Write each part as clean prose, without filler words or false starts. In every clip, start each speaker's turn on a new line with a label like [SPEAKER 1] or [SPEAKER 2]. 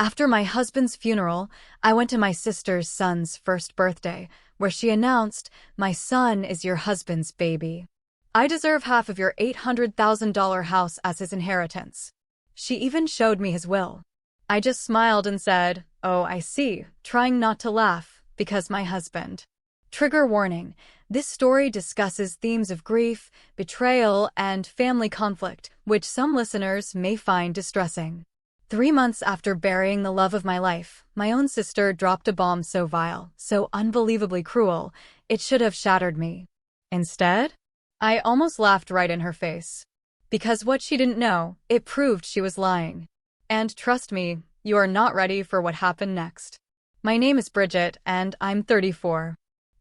[SPEAKER 1] After my husband's funeral, I went to my sister's son's first birthday, where she announced, "My son is your husband's baby. I deserve half of your $800,000 house as his inheritance." She even showed me his will. I just smiled and said, "Oh, I see," trying not to laugh, because my husband. Trigger warning: this story discusses themes of grief, betrayal, and family conflict, which some listeners may find distressing. 3 months after burying the love of my life, my own sister dropped a bomb so vile, so unbelievably cruel, it should have shattered me. Instead, I almost laughed right in her face. Because what she didn't know, it proved she was lying. And trust me, you are not ready for what happened next. My name is Bridget, and I'm 34.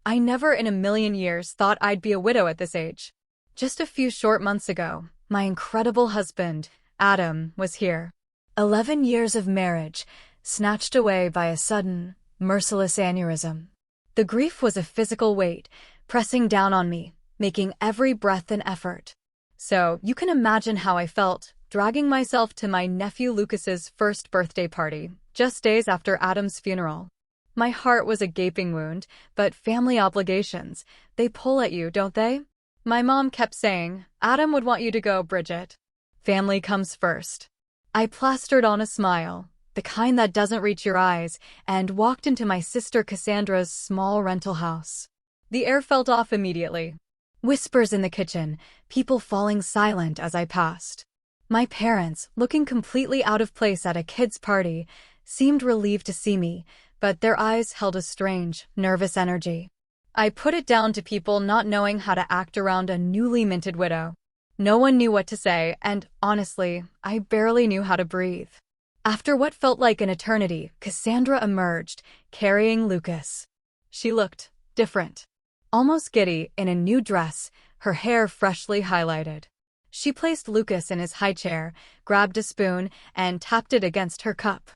[SPEAKER 1] I never in a million years thought I'd be a widow at this age. Just a few short months ago, my incredible husband, Adam, was here. 11 years of marriage, snatched away by a sudden, merciless aneurysm. The grief was a physical weight, pressing down on me, making every breath an effort. So, you can imagine how I felt, dragging myself to my nephew Lucas's first birthday party, just days after Adam's funeral. My heart was a gaping wound, but family obligations, they pull at you, don't they? My mom kept saying, "Adam would want you to go, Bridget. Family comes first." I plastered on a smile, the kind that doesn't reach your eyes, and walked into my sister Cassandra's small rental house. The air felt off immediately. Whispers in the kitchen, people falling silent as I passed. My parents, looking completely out of place at a kid's party, seemed relieved to see me, but their eyes held a strange, nervous energy. I put it down to people not knowing how to act around a newly minted widow. No one knew what to say, and honestly, I barely knew how to breathe. After what felt like an eternity, Cassandra emerged, carrying Lucas. She looked different. Almost giddy, in a new dress, her hair freshly highlighted. She placed Lucas in his high chair, grabbed a spoon, and tapped it against her cup.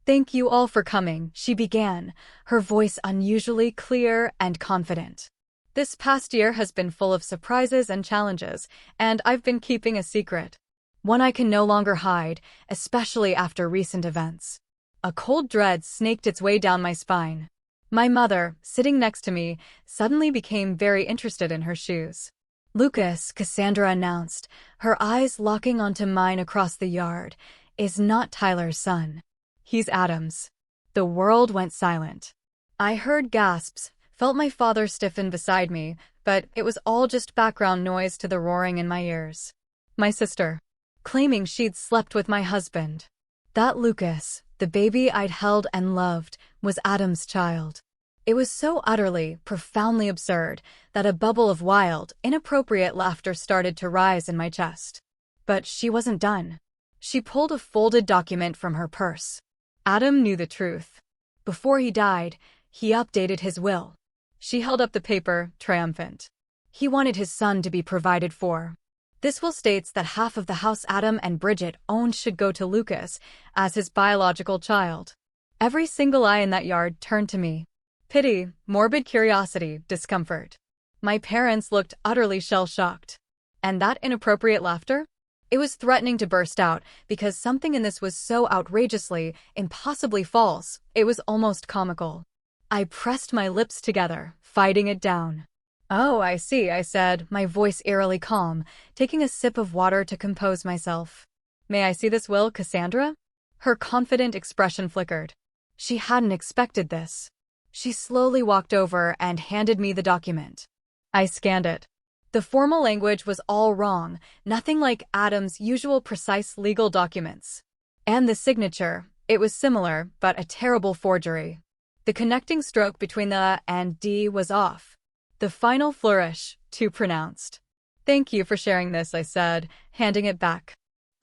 [SPEAKER 1] "Thank you all for coming," she began, her voice unusually clear and confident. "This past year has been full of surprises and challenges, and I've been keeping a secret. One I can no longer hide, especially after recent events." A cold dread snaked its way down my spine. My mother, sitting next to me, suddenly became very interested in her shoes. "Lucas," Cassandra announced, her eyes locking onto mine across the yard, "is not Tyler's son. He's Adam's." The world went silent. I heard gasps, felt my father stiffen beside me, but it was all just background noise to the roaring in my ears. My sister, claiming she'd slept with my husband. That Lucas, the baby I'd held and loved, was Adam's child. It was so utterly, profoundly absurd that a bubble of wild, inappropriate laughter started to rise in my chest. But she wasn't done. She pulled a folded document from her purse. Adam knew the truth. Before he died, he updated his will. She held up the paper, triumphant. He wanted his son to be provided for. "This will states that half of the house Adam and Bridget owned should go to Lucas as his biological child." Every single eye in that yard turned to me. Pity, morbid curiosity, discomfort. My parents looked utterly shell-shocked. And that inappropriate laughter? It was threatening to burst out because something in this was so outrageously, impossibly false, it was almost comical. I pressed my lips together, fighting it down. "Oh, I see," I said, my voice eerily calm, taking a sip of water to compose myself. "May I see this will, Cassandra?" Her confident expression flickered. She hadn't expected this. She slowly walked over and handed me the document. I scanned it. The formal language was all wrong, nothing like Adam's usual precise legal documents. And the signature, it was similar, but a terrible forgery. The connecting stroke between the and D was off. The final flourish, too pronounced. "Thank you for sharing this," I said, handing it back.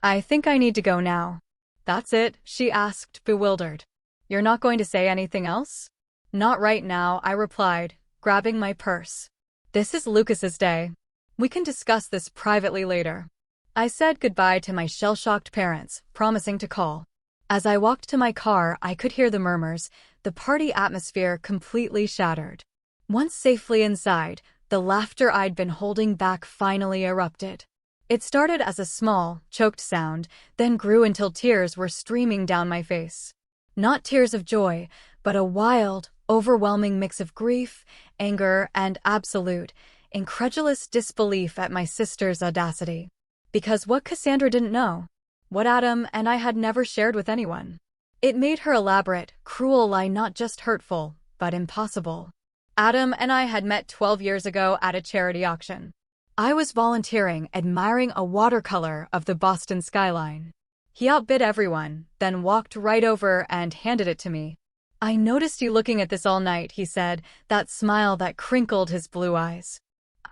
[SPEAKER 1] "I think I need to go now." "That's it?" she asked, bewildered. "You're not going to say anything else?" "Not right now," I replied, grabbing my purse. "This is Lucas's day. We can discuss this privately later." I said goodbye to my shell-shocked parents, promising to call. As I walked to my car, I could hear the murmurs, the party atmosphere completely shattered. Once safely inside, the laughter I'd been holding back finally erupted. It started as a small, choked sound, then grew until tears were streaming down my face. Not tears of joy, but a wild, overwhelming mix of grief, anger, and absolute, incredulous disbelief at my sister's audacity. Because what Cassandra didn't know, what Adam and I had never shared with anyone, it made her elaborate, cruel lie not just hurtful, but impossible. Adam and I had met 12 years ago at a charity auction. I was volunteering, admiring a watercolor of the Boston skyline. He outbid everyone, then walked right over and handed it to me. "I noticed you looking at this all night," he said, that smile that crinkled his blue eyes.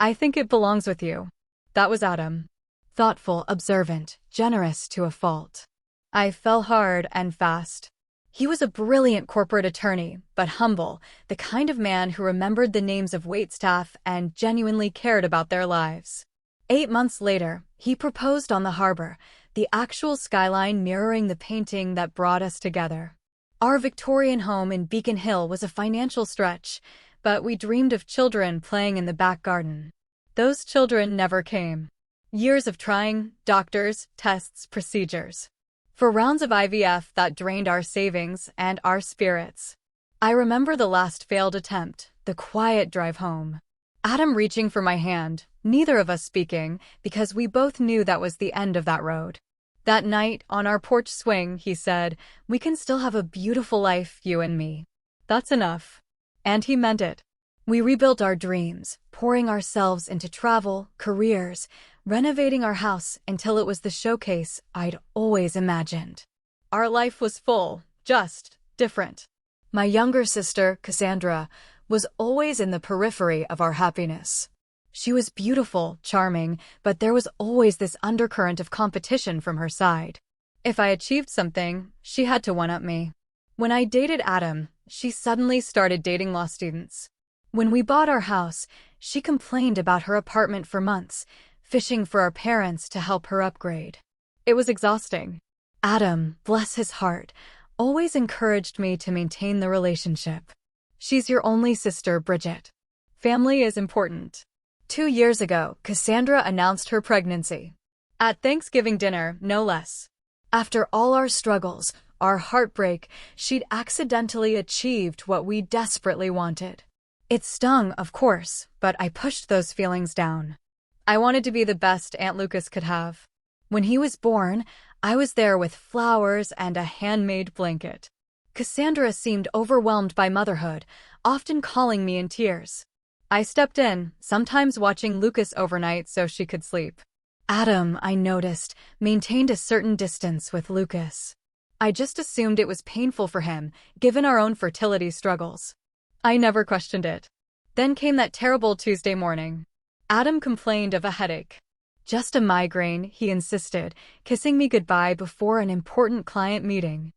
[SPEAKER 1] "I think it belongs with you." That was Adam. Thoughtful, observant, generous to a fault. I fell hard and fast. He was a brilliant corporate attorney, but humble, the kind of man who remembered the names of waitstaff and genuinely cared about their lives. 8 months later, he proposed on the harbor, the actual skyline mirroring the painting that brought us together. Our Victorian home in Beacon Hill was a financial stretch, but we dreamed of children playing in the back garden. Those children never came. Years of trying, doctors, tests, procedures. For rounds of IVF that drained our savings and our spirits. I remember the last failed attempt, the quiet drive home. Adam reaching for my hand, neither of us speaking, because we both knew that was the end of that road. That night, on our porch swing, he said, "We can still have a beautiful life, you and me. That's enough." And he meant it. We rebuilt our dreams, pouring ourselves into travel, careers, renovating our house until it was the showcase I'd always imagined. Our life was full, just different. My younger sister, Cassandra, was always in the periphery of our happiness. She was beautiful, charming, but there was always this undercurrent of competition from her side. If I achieved something, she had to one-up me. When I dated Adam, she suddenly started dating law students. When we bought our house, she complained about her apartment for months, fishing for our parents to help her upgrade. It was exhausting. Adam, bless his heart, always encouraged me to maintain the relationship. "She's your only sister, Bridget. Family is important." 2 years ago, Cassandra announced her pregnancy. At Thanksgiving dinner, no less. After all our struggles, our heartbreak, she'd accidentally achieved what we desperately wanted. It stung, of course, but I pushed those feelings down. I wanted to be the best Aunt Lucas could have. When he was born, I was there with flowers and a handmade blanket. Cassandra seemed overwhelmed by motherhood, often calling me in tears. I stepped in, sometimes watching Lucas overnight so she could sleep. Adam, I noticed, maintained a certain distance with Lucas. I just assumed it was painful for him, given our own fertility struggles. I never questioned it. Then came that terrible Tuesday morning. Adam complained of a headache. "Just a migraine," he insisted, kissing me goodbye before an important client meeting.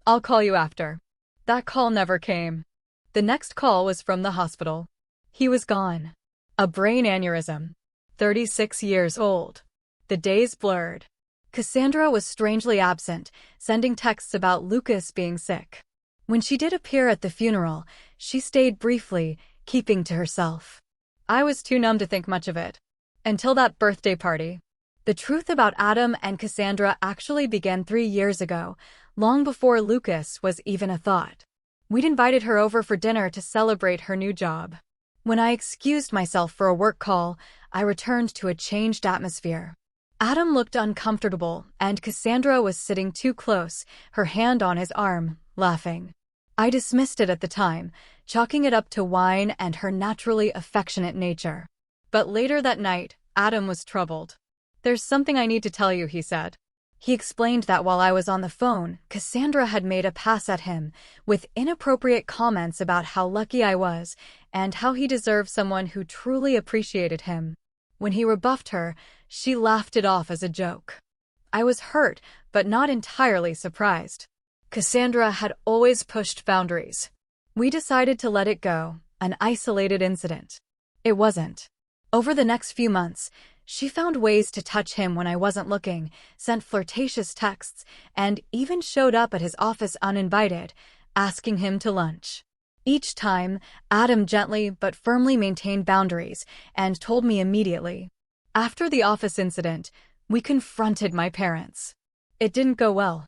[SPEAKER 1] "I'll call you after." That call never came. The next call was from the hospital. He was gone. A brain aneurysm. 36 years old. The days blurred. Cassandra was strangely absent, sending texts about Lucas being sick. When she did appear at the funeral, she stayed briefly, keeping to herself. I was too numb to think much of it. Until that birthday party. The truth about Adam and Cassandra actually began 3 years ago, long before Lucas was even a thought. We'd invited her over for dinner to celebrate her new job. When I excused myself for a work call, I returned to a changed atmosphere. Adam looked uncomfortable, and Cassandra was sitting too close, her hand on his arm, laughing. I dismissed it at the time, chalking it up to wine and her naturally affectionate nature. But later that night, Adam was troubled. "There's something I need to tell you," he said. He explained that while I was on the phone, Cassandra had made a pass at him, with inappropriate comments about how lucky I was, and how he deserved someone who truly appreciated him. When he rebuffed her, she laughed it off as a joke. I was hurt, but not entirely surprised. Cassandra had always pushed boundaries. We decided to let it go, an isolated incident. It wasn't. Over the next few months, she found ways to touch him when I wasn't looking, sent flirtatious texts, and even showed up at his office uninvited, asking him to lunch. Each time, Adam gently but firmly maintained boundaries and told me immediately. After the office incident, we confronted my parents. It didn't go well.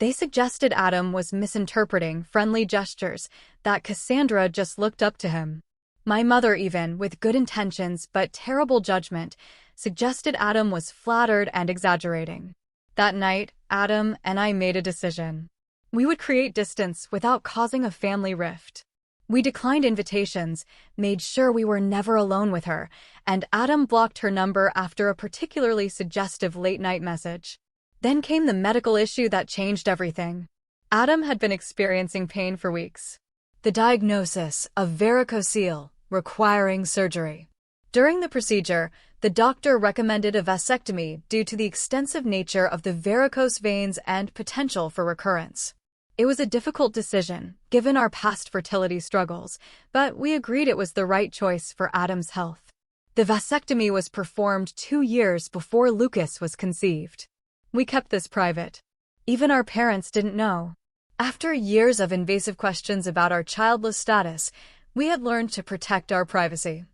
[SPEAKER 1] They suggested Adam was misinterpreting friendly gestures, that Cassandra just looked up to him. My mother even, with good intentions but terrible judgment, suggested Adam was flattered and exaggerating. That night, Adam and I made a decision. We would create distance without causing a family rift. We declined invitations, made sure we were never alone with her, and Adam blocked her number after a particularly suggestive late-night message. Then came the medical issue that changed everything. Adam had been experiencing pain for weeks. The diagnosis of varicocele, requiring surgery. During the procedure, the doctor recommended a vasectomy due to the extensive nature of the varicose veins and potential for recurrence. It was a difficult decision, given our past fertility struggles, but we agreed it was the right choice for Adam's health. The vasectomy was performed 2 years before Lucas was conceived. We kept this private. Even our parents didn't know. After years of invasive questions about our childless status, we had learned to protect our privacy.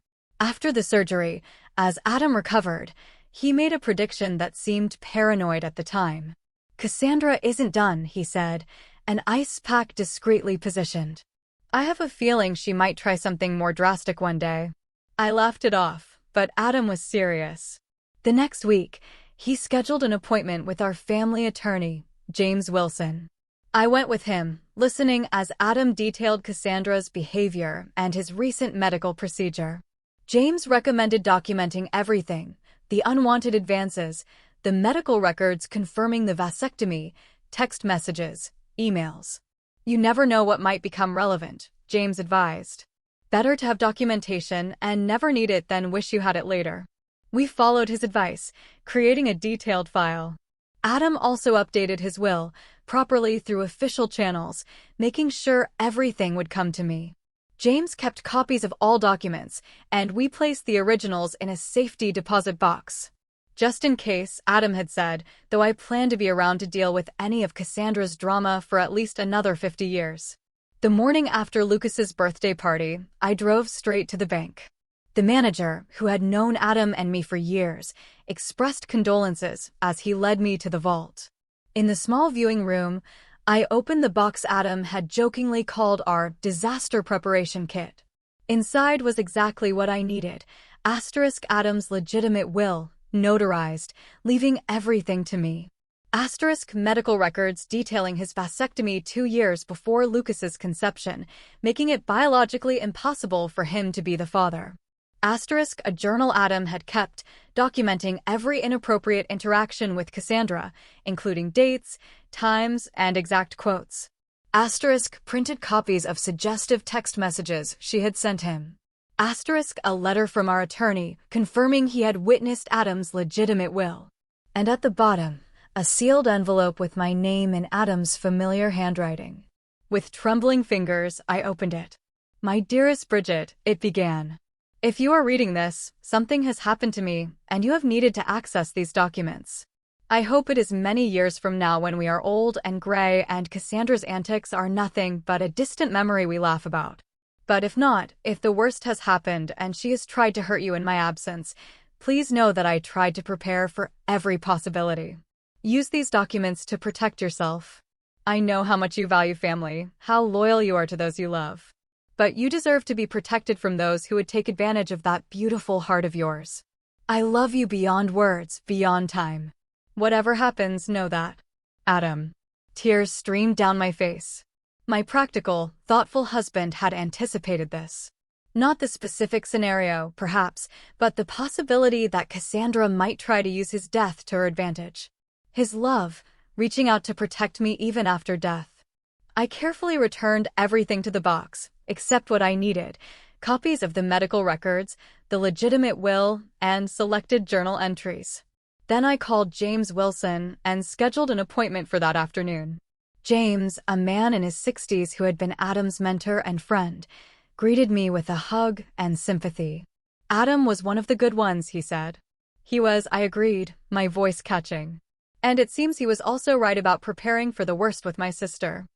[SPEAKER 1] After the surgery, as Adam recovered, he made a prediction that seemed paranoid at the time. "Cassandra isn't done," he said, an ice pack discreetly positioned. "I have a feeling she might try something more drastic one day." I laughed it off, but Adam was serious. The next week, he scheduled an appointment with our family attorney, James Wilson. I went with him, listening as Adam detailed Cassandra's behavior and his recent medical procedure. James recommended documenting everything: the unwanted advances, the medical records confirming the vasectomy, text messages, emails. "You never know what might become relevant," James advised. "Better to have documentation and never need it than wish you had it later." We followed his advice, creating a detailed file. Adam also updated his will, properly through official channels, making sure everything would come to me. James kept copies of all documents, and we placed the originals in a safety deposit box. "Just in case," Adam had said, "though I plan to be around to deal with any of Cassandra's drama for at least another 50 years. The morning after Lucas's birthday party, I drove straight to the bank. The manager, who had known Adam and me for years, expressed condolences as he led me to the vault. In the small viewing room, I opened the box Adam had jokingly called our disaster preparation kit. Inside was exactly what I needed: Adam's legitimate will, notarized, leaving everything to me. Medical records detailing his vasectomy 2 years before Lucas's conception, making it biologically impossible for him to be the father. A journal Adam had kept, documenting every inappropriate interaction with Cassandra, including dates, times, and exact quotes. Printed copies of suggestive text messages she had sent him. A letter from our attorney confirming he had witnessed Adam's legitimate will. And at the bottom, a sealed envelope with my name in Adam's familiar handwriting. With trembling fingers, I opened it. "My dearest Bridget," it began. "If you are reading this, something has happened to me, and you have needed to access these documents. I hope it is many years from now when we are old and gray and Cassandra's antics are nothing but a distant memory we laugh about. But if not, if the worst has happened and she has tried to hurt you in my absence, please know that I tried to prepare for every possibility. Use these documents to protect yourself. I know how much you value family, how loyal you are to those you love. But you deserve to be protected from those who would take advantage of that beautiful heart of yours. I love you beyond words, beyond time. Whatever happens, know that. Adam." Tears streamed down my face. My practical, thoughtful husband had anticipated this. Not the specific scenario, perhaps, but the possibility that Cassandra might try to use his death to her advantage. His love, reaching out to protect me even after death. I carefully returned everything to the box, except what I needed: copies of the medical records, the legitimate will, and selected journal entries. Then I called James Wilson and scheduled an appointment for that afternoon. James, a man in his 60s who had been Adam's mentor and friend, greeted me with a hug and sympathy. "Adam was one of the good ones," he said. "He was," I agreed, my voice catching. "And it seems he was also right about preparing for the worst with my sister."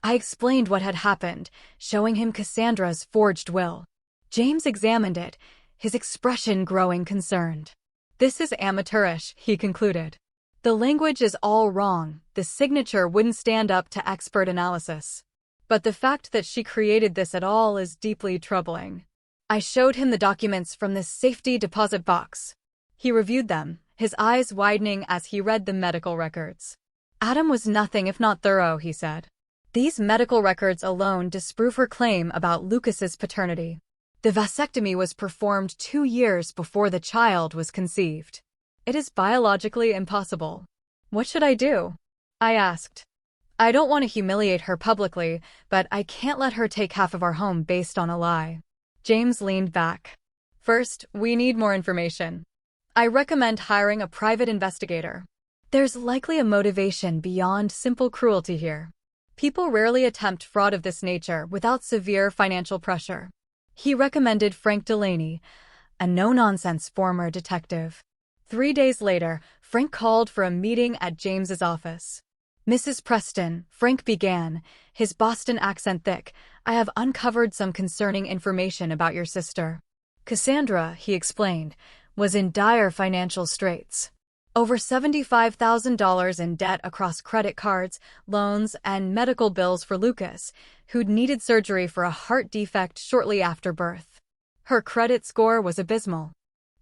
[SPEAKER 1] I explained what had happened, showing him Cassandra's forged will. James examined it, his expression growing concerned. "This is amateurish," he concluded. The language is all wrong, the signature wouldn't stand up to expert analysis. But the fact that she created this at all is deeply troubling. I showed him the documents from this safety deposit box. He reviewed them, his eyes widening as he read the medical records. Adam was nothing if not thorough, he said. These medical records alone disprove her claim about Lucas's paternity. The vasectomy was performed 2 years before the child was conceived. It is biologically impossible. What should I do? I asked. I don't want to humiliate her publicly, but I can't let her take half of our home based on a lie. James leaned back. First, we need more information. I recommend hiring a private investigator. There's likely a motivation beyond simple cruelty here. People rarely attempt fraud of this nature without severe financial pressure. He recommended Frank Delaney, a no-nonsense former detective. 3 days later, Frank called for a meeting at James's office. Mrs. Preston, Frank began, his Boston accent thick, I have uncovered some concerning information about your sister. Cassandra, he explained, was in dire financial straits. Over $75,000 in debt across credit cards, loans, and medical bills for Lucas, who'd needed surgery for a heart defect shortly after birth. Her credit score was abysmal.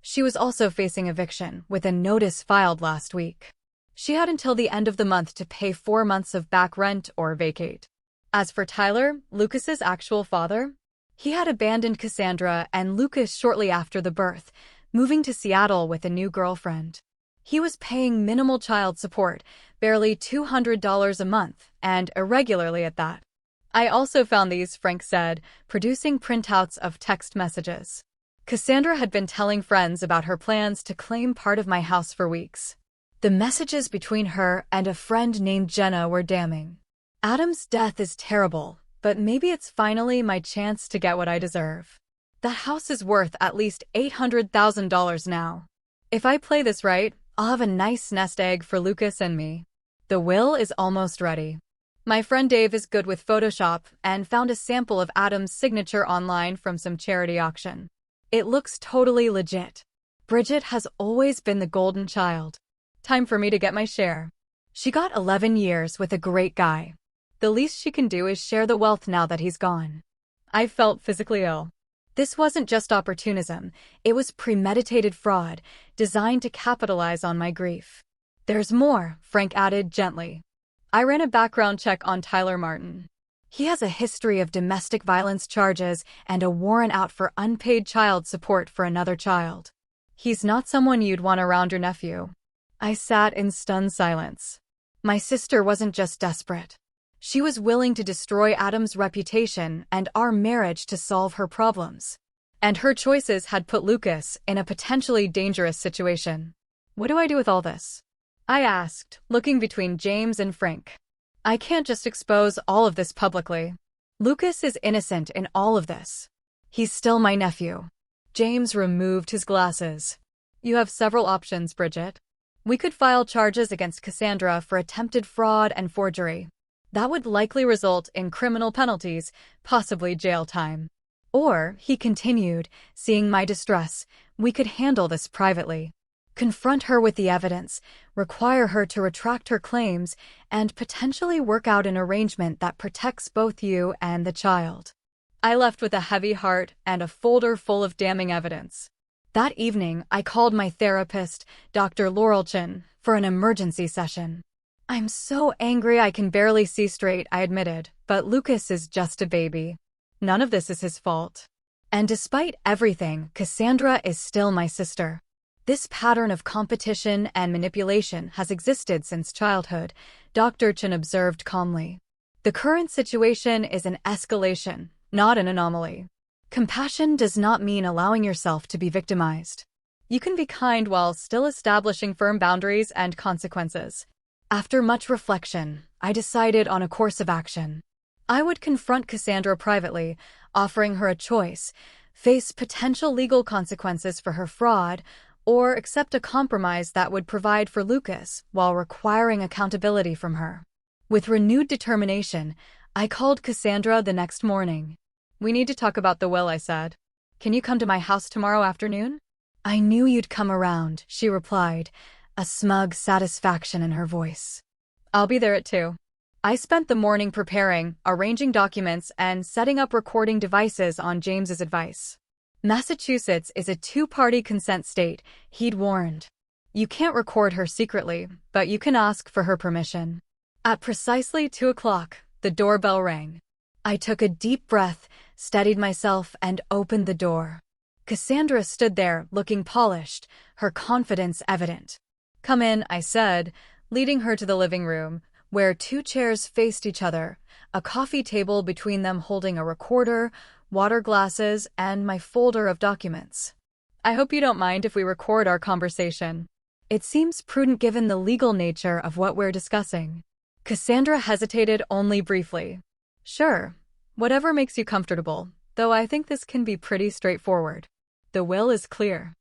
[SPEAKER 1] She was also facing eviction, with a notice filed last week. She had until the end of the month to pay 4 months of back rent or vacate. As for Tyler, Lucas's actual father, he had abandoned Cassandra and Lucas shortly after the birth, moving to Seattle with a new girlfriend. He was paying minimal child support, barely $200 a month, and irregularly at that. I also found these, Frank said, producing printouts of text messages. Cassandra had been telling friends about her plans to claim part of my house for weeks. The messages between her and a friend named Jenna were damning. Adam's death is terrible, but maybe it's finally my chance to get what I deserve. That house is worth at least $800,000 now. If I play this right, I'll have a nice nest egg for Lucas and me. The will is almost ready. My friend Dave is good with Photoshop and found a sample of Adam's signature online from some charity auction. It looks totally legit. Bridget has always been the golden child. Time for me to get my share. She got 11 years with a great guy. The least she can do is share the wealth now that he's gone. I felt physically ill. This wasn't just opportunism, it was premeditated fraud, designed to capitalize on my grief. There's more, Frank added gently. I ran a background check on Tyler Martin. He has a history of domestic violence charges and a warrant out for unpaid child support for another child. He's not someone you'd want around your nephew. I sat in stunned silence. My sister wasn't just desperate. She was willing to destroy Adam's reputation and our marriage to solve her problems. And her choices had put Lucas in a potentially dangerous situation. What do I do with all this? I asked, looking between James and Frank. I can't just expose all of this publicly. Lucas is innocent in all of this. He's still my nephew. James removed his glasses. You have several options, Bridget. We could file charges against Cassandra for attempted fraud and forgery. That would likely result in criminal penalties, possibly jail time. Or, he continued, seeing my distress, we could handle this privately. Confront her with the evidence, require her to retract her claims, and potentially work out an arrangement that protects both you and the child. I left with a heavy heart and a folder full of damning evidence. That evening, I called my therapist, Dr. Laurelchin, for an emergency session. I'm so angry I can barely see straight, I admitted, but Lucas is just a baby. None of this is his fault. And despite everything, Cassandra is still my sister. This pattern of competition and manipulation has existed since childhood, Dr. Chin observed calmly. The current situation is an escalation, not an anomaly. Compassion does not mean allowing yourself to be victimized. You can be kind while still establishing firm boundaries and consequences. After much reflection, I decided on a course of action. I would confront Cassandra privately, offering her a choice, face potential legal consequences for her fraud, or accept a compromise that would provide for Lucas while requiring accountability from her. With renewed determination, I called Cassandra the next morning. We need to talk about the will, I said. Can you come to my house tomorrow afternoon? I knew you'd come around, she replied, a smug satisfaction in her voice. I'll be there at 2. I spent the morning preparing, arranging documents, and setting up recording devices on James's advice. Massachusetts is a two-party consent state, he'd warned. You can't record her secretly, but you can ask for her permission. At precisely 2 o'clock, the doorbell rang. I took a deep breath, steadied myself, and opened the door. Cassandra stood there, looking polished, her confidence evident. Come in, I said, leading her to the living room, where 2 chairs faced each other, a coffee table between them holding a recorder, water glasses, and my folder of documents. I hope you don't mind if we record our conversation. It seems prudent given the legal nature of what we're discussing. Cassandra hesitated only briefly. Sure, whatever makes you comfortable, though I think this can be pretty straightforward. The will is clear.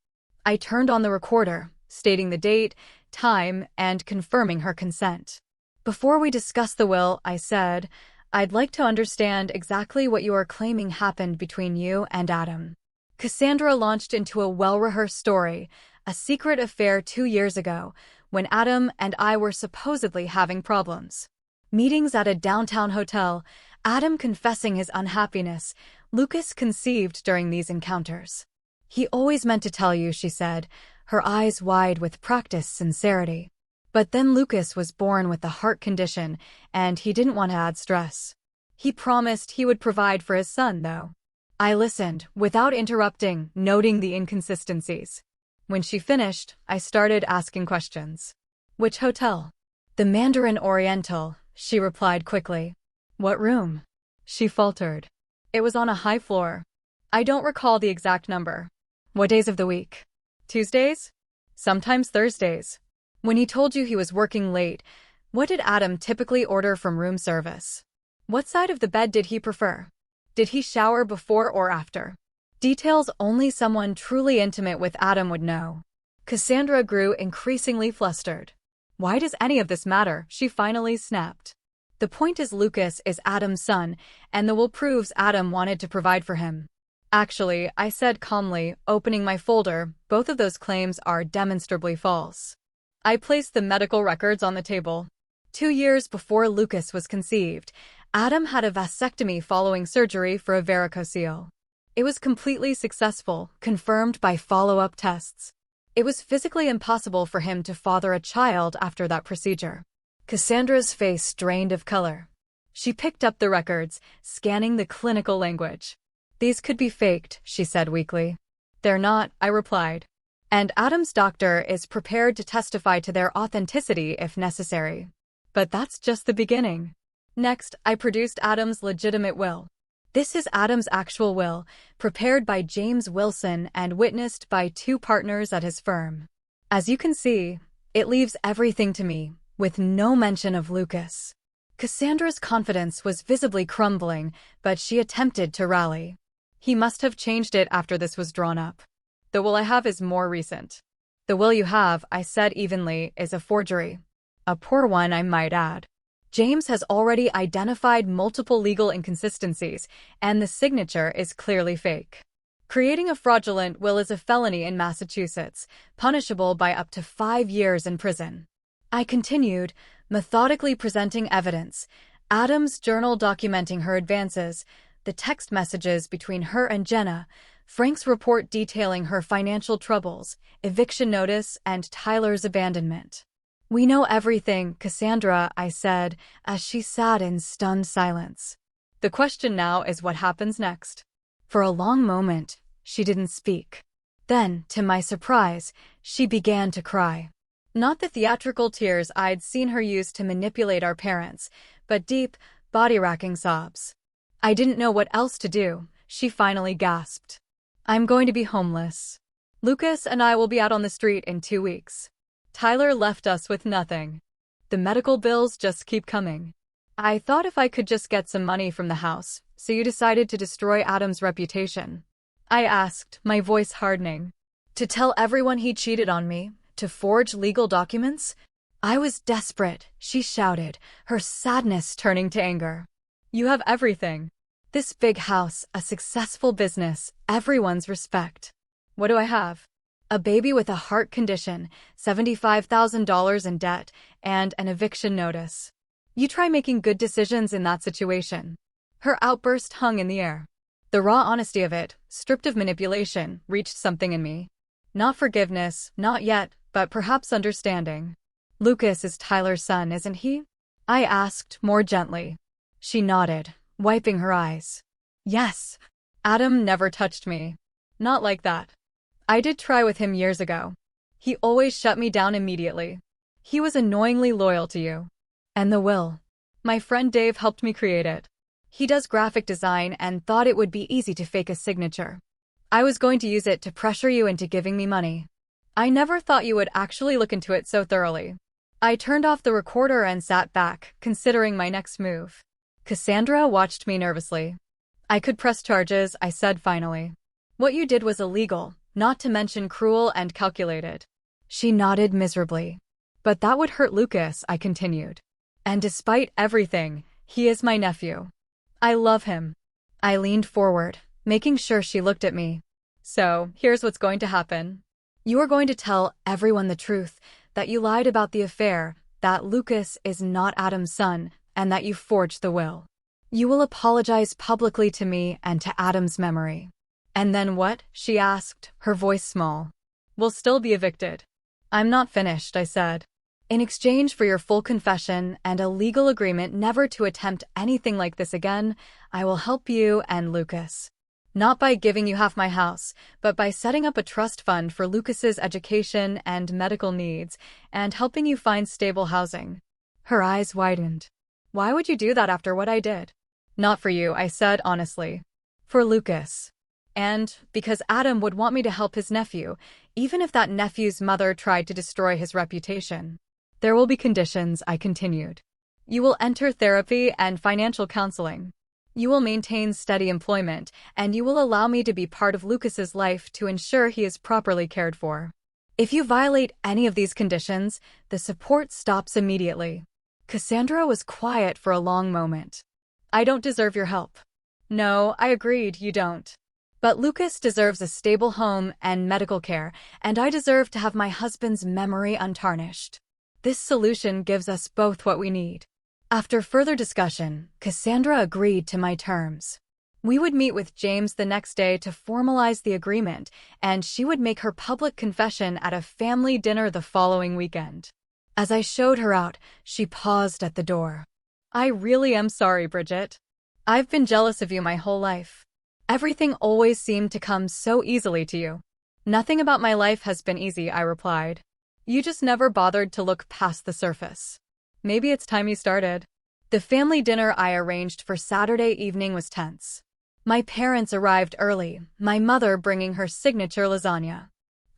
[SPEAKER 1] I turned on the recorder, stating the date, time, and confirming her consent. Before we discuss the will, I said, I'd like to understand exactly what you are claiming happened between you and Adam. Cassandra launched into a well-rehearsed story, a secret affair 2 years ago, when Adam and I were supposedly having problems. Meetings at a downtown hotel, Adam confessing his unhappiness, Lucas conceived during these encounters. He always meant to tell you, she said, her eyes wide with practiced sincerity. But then Lucas was born with a heart condition, and he didn't want to add stress. He promised he would provide for his son, though. I listened, without interrupting, noting the inconsistencies. When she finished, I started asking questions. Which hotel? The Mandarin Oriental, she replied quickly. What room? She faltered. It was on a high floor. I don't recall the exact number. What days of the week? Tuesdays? Sometimes Thursdays. When he told you he was working late, what did Adam typically order from room service? What side of the bed did he prefer? Did he shower before or after? Details only someone truly intimate with Adam would know. Cassandra grew increasingly flustered. Why does any of this matter? She finally snapped. The point is Lucas is Adam's son, and the will proves Adam wanted to provide for him. Actually, I said calmly, opening my folder, both of those claims are demonstrably false. I placed the medical records on the table. 2 years before Lucas was conceived, Adam had a vasectomy following surgery for a varicocele. It was completely successful, confirmed by follow-up tests. It was physically impossible for him to father a child after that procedure. Cassandra's face drained of color. She picked up the records, scanning the clinical language. These could be faked, she said weakly. They're not, I replied. And Adam's doctor is prepared to testify to their authenticity if necessary. But that's just the beginning. Next, I produced Adam's legitimate will. This is Adam's actual will, prepared by James Wilson and witnessed by 2 partners at his firm. As you can see, it leaves everything to me, with no mention of Lucas. Cassandra's confidence was visibly crumbling, but she attempted to rally. He must have changed it after this was drawn up. The will I have is more recent. The will you have, I said evenly, is a forgery. A poor one, I might add. James has already identified multiple legal inconsistencies, and the signature is clearly fake. Creating a fraudulent will is a felony in Massachusetts, punishable by up to 5 years in prison. I continued, methodically presenting evidence, Adam's journal documenting her advances, the text messages between her and Jenna, Frank's report detailing her financial troubles, eviction notice, and Tyler's abandonment. We know everything, Cassandra, I said, as she sat in stunned silence. The question now is what happens next. For a long moment, she didn't speak. Then, to my surprise, she began to cry. Not the theatrical tears I'd seen her use to manipulate our parents, but deep, body-racking sobs. I didn't know what else to do, she finally gasped. I'm going to be homeless. Lucas and I will be out on the street in 2 weeks. Tyler left us with nothing. The medical bills just keep coming. I thought if I could just get some money from the house, so you decided to destroy Adam's reputation. I asked, my voice hardening. To tell everyone he cheated on me? To forge legal documents? I was desperate, she shouted, her sadness turning to anger. You have everything. This big house, a successful business, everyone's respect. What do I have? A baby with a heart condition, $75,000 in debt, and an eviction notice. You try making good decisions in that situation. Her outburst hung in the air. The raw honesty of it, stripped of manipulation, reached something in me. Not forgiveness, not yet, but perhaps understanding. Lucas is Tyler's son, isn't he? I asked, more gently. She nodded, wiping her eyes. Yes. Adam never touched me. Not like that. I did try with him years ago. He always shut me down immediately. He was annoyingly loyal to you. And the will. My friend Dave helped me create it. He does graphic design and thought it would be easy to fake a signature. I was going to use it to pressure you into giving me money. I never thought you would actually look into it so thoroughly. I turned off the recorder and sat back, considering my next move. Cassandra watched me nervously. I could press charges, I said finally. What you did was illegal, not to mention cruel and calculated. She nodded miserably. But that would hurt Lucas, I continued. And despite everything, he is my nephew. I love him. I leaned forward, making sure she looked at me. So, here's what's going to happen. You are going to tell everyone the truth, that you lied about the affair, that Lucas is not Adam's son, and that you forged the will. You will apologize publicly to me and to Adam's memory. And then what? She asked, her voice small. We'll still be evicted. I'm not finished, I said. In exchange for your full confession and a legal agreement never to attempt anything like this again, I will help you and Lucas. Not by giving you half my house, but by setting up a trust fund for Lucas's education and medical needs, and helping you find stable housing. Her eyes widened. Why would you do that after what I did? Not for you, I said honestly. For Lucas. And because Adam would want me to help his nephew, even if that nephew's mother tried to destroy his reputation. There will be conditions, I continued. You will enter therapy and financial counseling. You will maintain steady employment, and you will allow me to be part of Lucas's life to ensure he is properly cared for. If you violate any of these conditions, the support stops immediately. Cassandra was quiet for a long moment. I don't deserve your help. No, I agreed, you don't. But Lucas deserves a stable home and medical care, and I deserve to have my husband's memory untarnished. This solution gives us both what we need. After further discussion, Cassandra agreed to my terms. We would meet with James the next day to formalize the agreement, and she would make her public confession at a family dinner the following weekend. As I showed her out, she paused at the door. I really am sorry, Bridget. I've been jealous of you my whole life. Everything always seemed to come so easily to you. Nothing about my life has been easy, I replied. You just never bothered to look past the surface. Maybe it's time you started. The family dinner I arranged for Saturday evening was tense. My parents arrived early, my mother bringing her signature lasagna.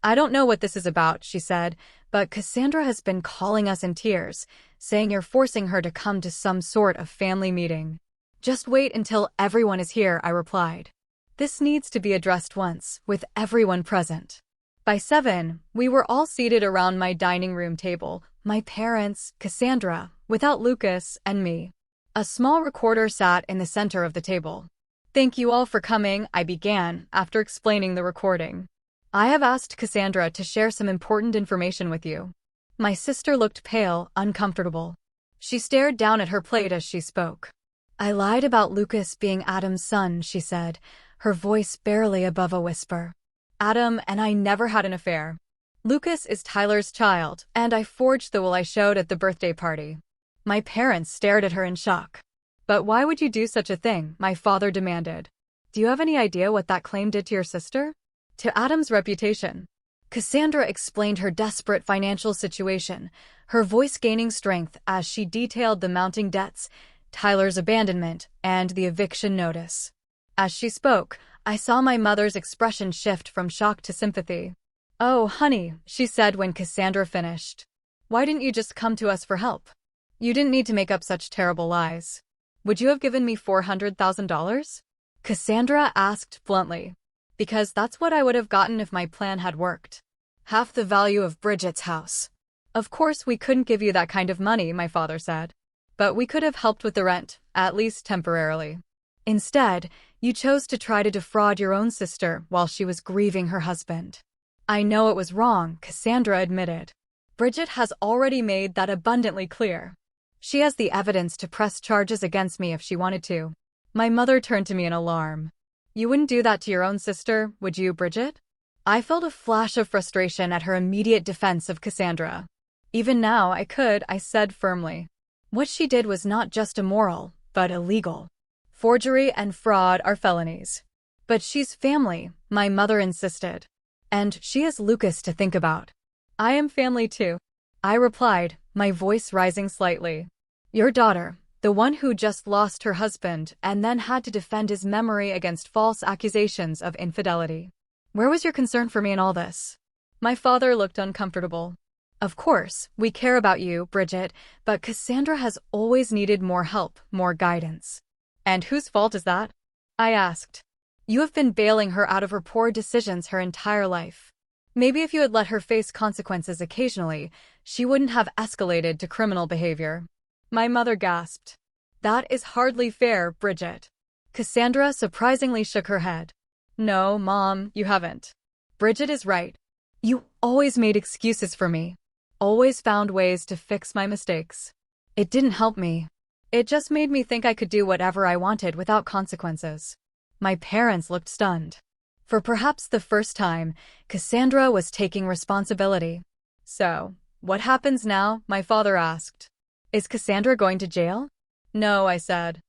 [SPEAKER 1] I don't know what this is about, she said, but Cassandra has been calling us in tears, saying you're forcing her to come to some sort of family meeting. Just wait until everyone is here, I replied. This needs to be addressed once, with everyone present. By 7, we were all seated around my dining room table, my parents, Cassandra, without Lucas, and me. A small recorder sat in the center of the table. Thank you all for coming, I began, after explaining the recording. I have asked Cassandra to share some important information with you. My sister looked pale, uncomfortable. She stared down at her plate as she spoke. I lied about Lucas being Adam's son, she said, her voice barely above a whisper. Adam and I never had an affair. Lucas is Tyler's child, and I forged the will I showed at the birthday party. My parents stared at her in shock. But why would you do such a thing? My father demanded. Do you have any idea what that claim did to your sister? To Adam's reputation. Cassandra explained her desperate financial situation, her voice gaining strength as she detailed the mounting debts, Tyler's abandonment, and the eviction notice. As she spoke, I saw my mother's expression shift from shock to sympathy. Oh, honey, she said when Cassandra finished. Why didn't you just come to us for help? You didn't need to make up such terrible lies. Would you have given me $400,000? Cassandra asked bluntly. Because that's what I would have gotten if my plan had worked. Half the value of Bridget's house. Of course we couldn't give you that kind of money, my father said. But we could have helped with the rent, at least temporarily. Instead, you chose to try to defraud your own sister while she was grieving her husband. I know it was wrong, Cassandra admitted. Bridget has already made that abundantly clear. She has the evidence to press charges against me if she wanted to. My mother turned to me in alarm. You wouldn't do that to your own sister, would you, Bridget? I felt a flash of frustration at her immediate defense of Cassandra. Even now, I said firmly. What she did was not just immoral, but illegal. Forgery and fraud are felonies. But she's family, my mother insisted. And she has Lucas to think about. I am family too, I replied, my voice rising slightly. Your daughter, the one who just lost her husband and then had to defend his memory against false accusations of infidelity. Where was your concern for me in all this? My father looked uncomfortable. Of course, we care about you, Bridget, but Cassandra has always needed more help, more guidance. And whose fault is that? I asked. You have been bailing her out of her poor decisions her entire life. Maybe if you had let her face consequences occasionally, she wouldn't have escalated to criminal behavior. My mother gasped. That is hardly fair, Bridget. Cassandra surprisingly shook her head. No, Mom, you haven't. Bridget is right. You always made excuses for me. Always found ways to fix my mistakes. It didn't help me. It just made me think I could do whatever I wanted without consequences. My parents looked stunned. For perhaps the first time, Cassandra was taking responsibility. So, what happens now? My father asked. Is Cassandra going to jail? No, I said.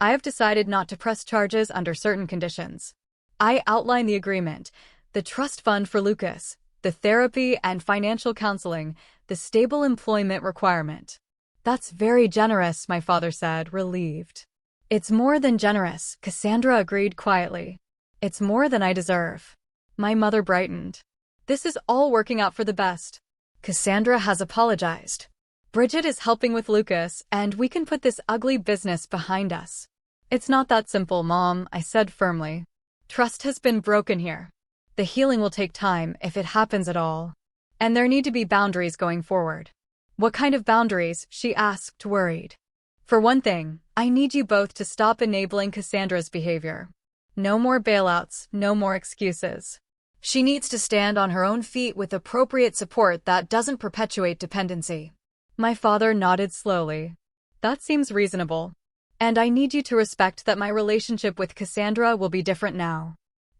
[SPEAKER 1] I have decided not to press charges under certain conditions. I outlined the agreement, the trust fund for Lucas, the therapy and financial counseling, the stable employment requirement. That's very generous, my father said, relieved. It's more than generous, Cassandra agreed quietly. It's more than I deserve. My mother brightened. This is all working out for the best. Cassandra has apologized. Bridget is helping with Lucas, and we can put this ugly business behind us. It's not that simple, Mom, I said firmly. Trust has been broken here. The healing will take time if it happens at all. And there need to be boundaries going forward. What kind of boundaries? She asked, worried. For one thing, I need you both to stop enabling Cassandra's behavior. No more bailouts, no more excuses. She needs to stand on her own feet with appropriate support that doesn't perpetuate dependency. My father nodded slowly. That seems reasonable. And I need you to respect that my relationship with Cassandra will be different now.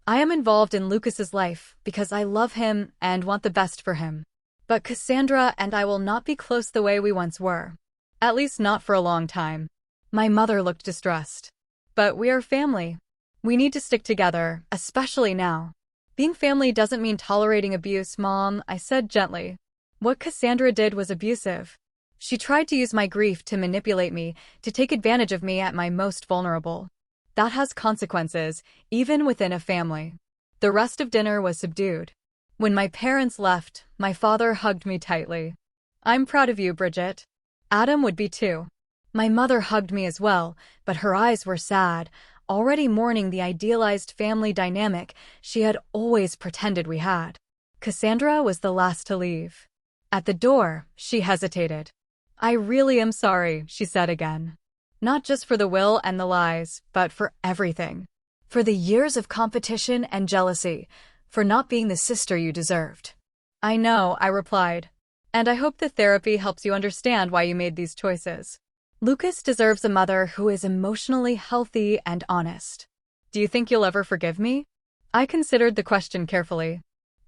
[SPEAKER 1] I am involved in Lucas's life because I love him and want the best for him. But Cassandra and I will not be close the way we once were. At least not for a long time. My mother looked distressed. But we are family. We need to stick together, especially now. Being family doesn't mean tolerating abuse, Mom, I said gently. What Cassandra did was abusive. She tried to use my grief to manipulate me, to take advantage of me at my most vulnerable. That has consequences, even within a family. The rest of dinner was subdued. When my parents left, my father hugged me tightly. I'm proud of you, Bridget. Adam would be too. My mother hugged me as well, but her eyes were sad, already mourning the idealized family dynamic she had always pretended we had. Cassandra was the last to leave. At the door, she hesitated. I really am sorry, she said again. Not just for the will and the lies, but for everything. For the years of competition and jealousy, for not being the sister you deserved. I know, I replied. And I hope the therapy helps you understand why you made these choices. Lucas deserves a mother who is emotionally healthy and honest. Do you think you'll ever forgive me? I considered the question carefully.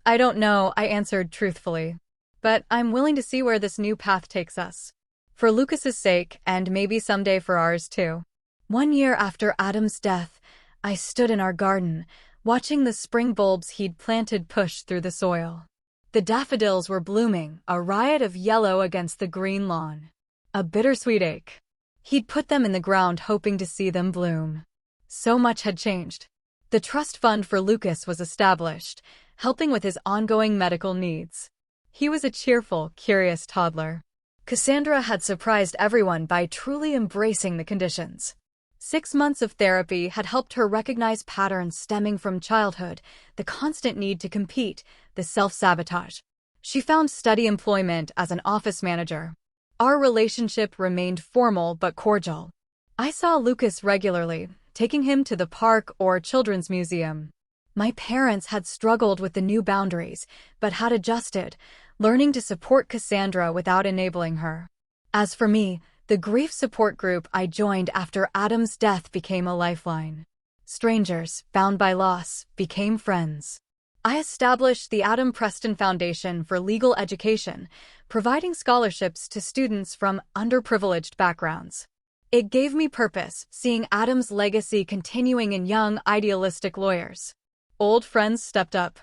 [SPEAKER 1] I don't know, I answered truthfully. But I'm willing to see where this new path takes us. For Lucas's sake, and maybe someday for ours too. 1 year after Adam's death, I stood in our garden, watching the spring bulbs he'd planted push through the soil. The daffodils were blooming, a riot of yellow against the green lawn. A bittersweet ache. He'd put them in the ground hoping to see them bloom. So much had changed. The trust fund for Lucas was established, helping with his ongoing medical needs. He was a cheerful, curious toddler. Cassandra had surprised everyone by truly embracing the conditions. 6 months of therapy had helped her recognize patterns stemming from childhood, the constant need to compete, the self-sabotage. She found steady employment as an office manager. Our relationship remained formal but cordial. I saw Lucas regularly, taking him to the park or children's museum. My parents had struggled with the new boundaries, but had adjusted, learning to support Cassandra without enabling her. As for me, the grief support group I joined after Adam's death became a lifeline. Strangers, bound by loss, became friends. I established the Adam Preston Foundation for Legal Education, providing scholarships to students from underprivileged backgrounds. It gave me purpose, seeing Adam's legacy continuing in young, idealistic lawyers. Old friends stepped up.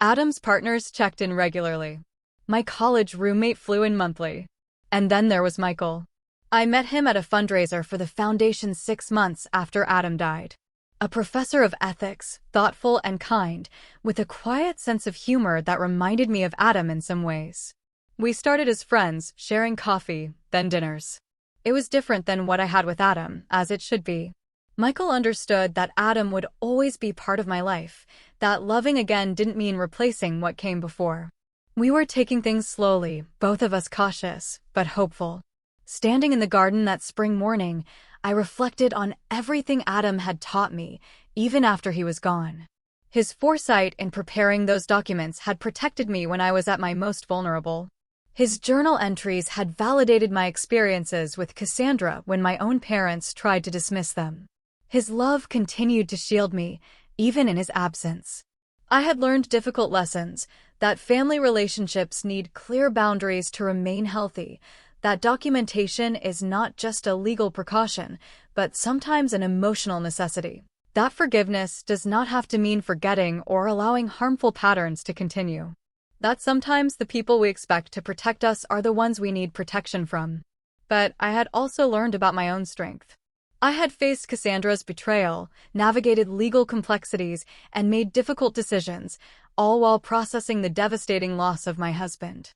[SPEAKER 1] Adam's partners checked in regularly. My college roommate flew in monthly. And then there was Michael. I met him at a fundraiser for the foundation 6 months after Adam died. A professor of ethics, thoughtful and kind, with a quiet sense of humor that reminded me of Adam in some ways. We started as friends, sharing coffee, then dinners. It was different than what I had with Adam, as it should be. Michael understood that Adam would always be part of my life, that loving again didn't mean replacing what came before. We were taking things slowly, both of us cautious, but hopeful. Standing in the garden that spring morning, I reflected on everything Adam had taught me, even after he was gone. His foresight in preparing those documents had protected me when I was at my most vulnerable. His journal entries had validated my experiences with Cassandra when my own parents tried to dismiss them. His love continued to shield me, even in his absence. I had learned difficult lessons, that family relationships need clear boundaries to remain healthy, that documentation is not just a legal precaution, but sometimes an emotional necessity. That forgiveness does not have to mean forgetting or allowing harmful patterns to continue. That sometimes the people we expect to protect us are the ones we need protection from. But I had also learned about my own strength. I had faced Cassandra's betrayal, navigated legal complexities, and made difficult decisions, all while processing the devastating loss of my husband.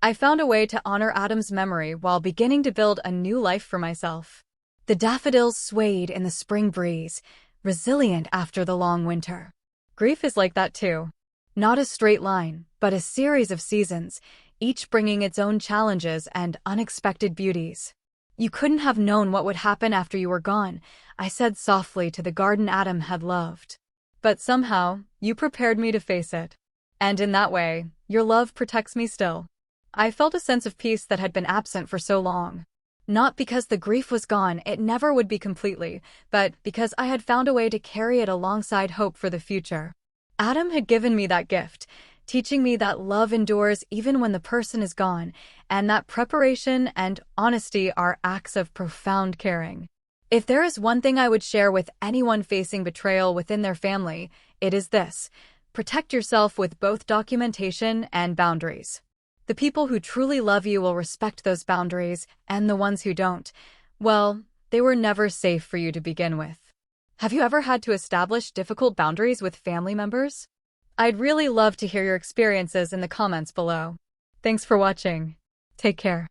[SPEAKER 1] I found a way to honor Adam's memory while beginning to build a new life for myself. The daffodils swayed in the spring breeze, resilient after the long winter. Grief is like that too. Not a straight line, but a series of seasons, each bringing its own challenges and unexpected beauties. You couldn't have known what would happen after you were gone, I said softly to the garden Adam had loved. But somehow, you prepared me to face it. And in that way, your love protects me still. I felt a sense of peace that had been absent for so long. Not because the grief was gone, it never would be completely, but because I had found a way to carry it alongside hope for the future. Adam had given me that gift, teaching me that love endures even when the person is gone, and that preparation and honesty are acts of profound caring. If there is one thing I would share with anyone facing betrayal within their family, it is this: protect yourself with both documentation and boundaries. The people who truly love you will respect those boundaries, and the ones who don't, well, they were never safe for you to begin with. Have you ever had to establish difficult boundaries with family members? I'd really love to hear your experiences in the comments below. Thanks for watching. Take care.